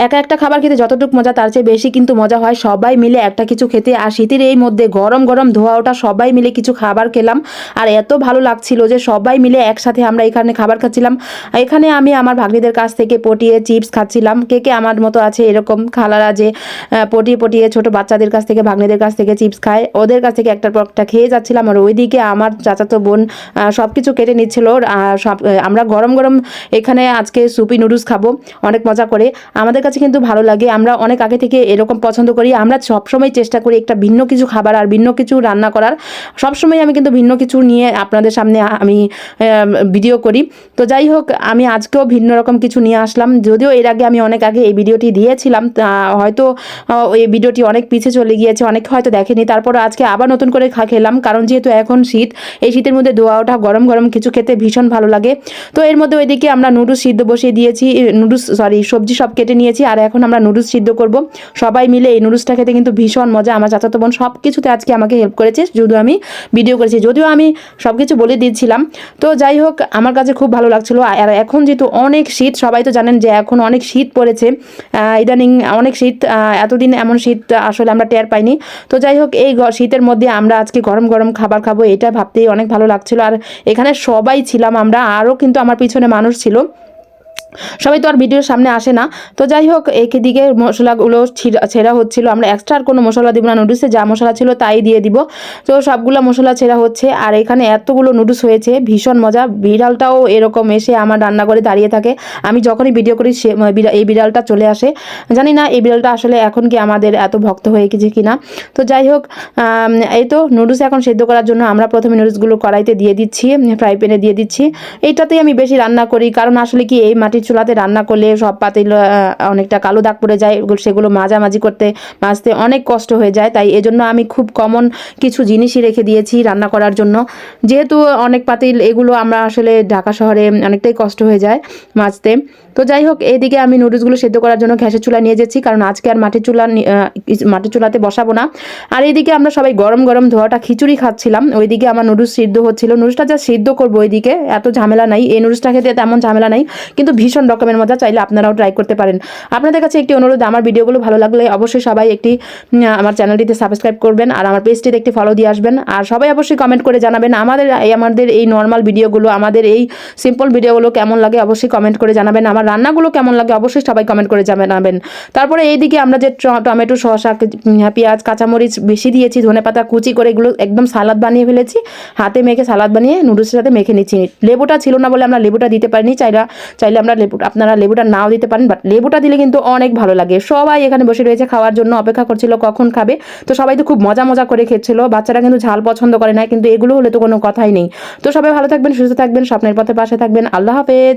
একা একটা খাবার খেতে যতটুকু মজা তার চেয়ে বেশি কিন্তু মজা হয় সবাই মিলে একটা কিছু খেতে। আর শীতের এই মধ্যে গরম গরম ধোয়া ওঠা সবাই মিলে কিছু খাবার খেলাম, আর এত ভালো লাগছিল যে সবাই মিলে একসাথে আমরা এখানে খাবার খাচ্ছিলাম। এখানে আমি আমার ভাগ্নিদের কাছ থেকে পটিয়ে চিপস খাচ্ছিলাম। কে কে আমার মতো আছে এরকম খালারা যে পটিয়ে পটিয়ে ছোট বাচ্চাদের কাছ থেকে ভাগ্নিদের কাছ থেকে চিপস খায়, ওদের কাছ থেকে একটার পর একটা খেয়ে যাচ্ছিলাম। আর ওইদিকে আমার চাচাতো বোন সব কিছু কেটে নিচ্ছিল। সব আমরা গরম গরম এখানে আজকে সুপি নুডলস খাবো অনেক মজা করে। আমাদের কাছে কিন্তু ভালো লাগে, আমরা অনেক আগে থেকে এরকম পছন্দ করি। আমরা সবসময় চেষ্টা করি একটা ভিন্ন কিছু খাবার আর ভিন্ন কিছু রান্না করার। সবসময় আমি কিন্তু ভিন্ন কিছু নিয়ে আপনাদের সামনে আমি ভিডিও করি। তো যাই হোক, আমি আজকেও ভিন্ন রকম কিছু নিয়ে আসলাম। যদিও এর আগে আমি অনেক আগে এই ভিডিওটি দিয়েছিলাম, হয়তো এই ভিডিওটি অনেক পিছিয়ে চলে গিয়েছে, অনেকে হয়তো দেখেনি। তারপর আজকে আবার নতুন করে খেলাম, কারণ যেহেতু এখন শীত, এই শীতের মধ্যে ধোয়া ওঠা গরম গরম কিছু খেতে ভীষণ ভালো লাগে। তো এর মধ্যে ওইদিকে আমরা নুডলস সিদ্ধ বসিয়ে দিয়েছি, সবজি সব কেটে নিয়েছি, আর এখন আমরা নুডলস সিদ্ধ করব সবাই মিলে। এই নুডলসটা খেতে কিন্তু ভীষণ মজা। আমার চাচাতো বোন সব কিছুতে আজকে আমাকে হেল্প করেছে, যদিও আমি ভিডিও করেছি, যদিও আমি সব কিছু বলে দিয়েছিলাম। তো যাই হোক, আমার কাছে খুব ভালো লাগছিল। আর এখন যেহেতু অনেক শীত, সবাই তো জানেন যে এখন অনেক শীত পড়েছে, ইদানিং অনেক শীত, এতদিন এমন শীত আসলে আমরা টের পাইনি। তো যাই হোক, এই শীতের মধ্যে আমরা আজকে গরম গরম খাবার খাবো, এটা ভাবতেই অনেক ভালো লাগছিল। আর এখানে সবাই ছিলাম আমরা, আরও কিন্তু আমার পিছনে মানুষ ছিল, সবাই তো আর ভিডিওর সামনে আসে না। তো যাই হোক, দিকে মশলাগুলো ছেঁড়া হচ্ছিল। আমরা এক্সট্রা আর কোনো মশলা দিব না, নুডলসে যা মশলা ছিল তাই দিয়ে দিব। তো সবগুলো মশলা ছেঁড়া হচ্ছে, আর এখানে এতগুলো নুডলস হয়েছে, ভীষণ মজা। বিড়ালটাও এরকম এসে আমার রান্নাঘরে দাঁড়িয়ে থাকে, আমি যখনই ভিডিও করি এই বিড়ালটা চলে আসে। জানি না এই বিড়ালটা আসলে এখন কি আমাদের এত ভক্ত হয়ে গেছে কিনা। তো যাই হোক, এই তো নুডলস এখন সেদ্ধ করার জন্য আমরা প্রথমে নুডলসগুলো কড়াইতে দিয়ে দিচ্ছি, ফ্রাই প্যানে দিয়ে দিচ্ছি। এইটাতেই আমি বেশি রান্না করি, কারণ আসলে কি এই মাটির চুলাতে রান্না করলে সব পাতিল অনেকটা কালো দাগ পড়ে যায়, সেগুলো মাঝামাঝি মাজতে অনেক কষ্ট হয়ে যায়। তাই এজন্য আমি খুব কমন কিছু জিনিসই রেখে দিয়েছি রান্না করার জন্য, যেহেতু অনেক পাতিল এগুলো আমরা আসলে ঢাকা শহরে অনেকটাই কষ্ট হয়ে যায় মাজতে। তো যাই হোক, এইদিকে আমি নুডলসগুলো সেদ্ধ করার জন্য গ্যাসের চুলা নিয়ে যাচ্ছি, কারণ আজকে আর মাটির চুলাতে বসাবো না। আর এইদিকে আমরা সবাই গরম গরম ধোয়াটা খিচুড়ি খাচ্ছিলাম, ওইদিকে আমার নুডলস সিদ্ধ হচ্ছিল। নুডলসটা যা সিদ্ধ করবো ওইদিকে এত ঝামেলা নাই, এই নুডলসটা খেতে তেমন ঝামেলা নাই, কিন্তু ভীষণ রকমের মজা। চাইলে আপনারাও ট্রাই করতে পারেন। আপনাদের কাছে একটি অনুরোধ, আমার ভিডিওগুলো ভালো লাগলে অবশ্যই সবাই একটি আমার চ্যানেলটিতে সাবস্ক্রাইব করবেন, আর আমার পেজটিতে একটি ফলো দিয়ে আসবেন। আর সবাই অবশ্যই কমেন্ট করে জানাবেন আমাদের এই নর্মাল ভিডিওগুলো, আমাদের এই সিম্পল ভিডিওগুলো কেমন লাগে, অবশ্যই কমেন্ট করে জানাবেন। আমার রান্নাগুলো কেমন লাগে অবশ্যই সবাই কমেন্ট করে জানাবেন। তারপরে এইদিকে আমরা যে টমেটো, শসা, পেঁয়াজ, কাঁচামরিচ বেশি দিয়েছি, ধনেপাতা কুচি করে এগুলো একদম সালাদ বানিয়ে ফেলেছি, হাতে মেখে সালাদ বানিয়ে নুডলসের সাথে মেখে নিচ্ছি। লেবুটা ছিল না বলে আমরা লেবুটা দিতে পারিনি, চাইলে আমরা আপনারা লেবুটা নাও দিতে পারেন, বাট লেবুটা দিলে কিন্তু অনেক ভালো লাগে। সবাই এখানে বসে রয়েছে, খাওয়ার জন্য অপেক্ষা করছিল কখন খাবে। তো সবাই তো খুব মজা মজা করে খেচ্ছিল। বাচ্চারা কিন্তু ঝাল পছন্দ করে না, কিন্তু এগুলো হলে তো কোনো কথাই নেই। তো সবাই ভালো থাকবেন, সুস্থ থাকবেন, স্বপ্নের পথে পাশে থাকবেন। আল্লাহ হাফেজ।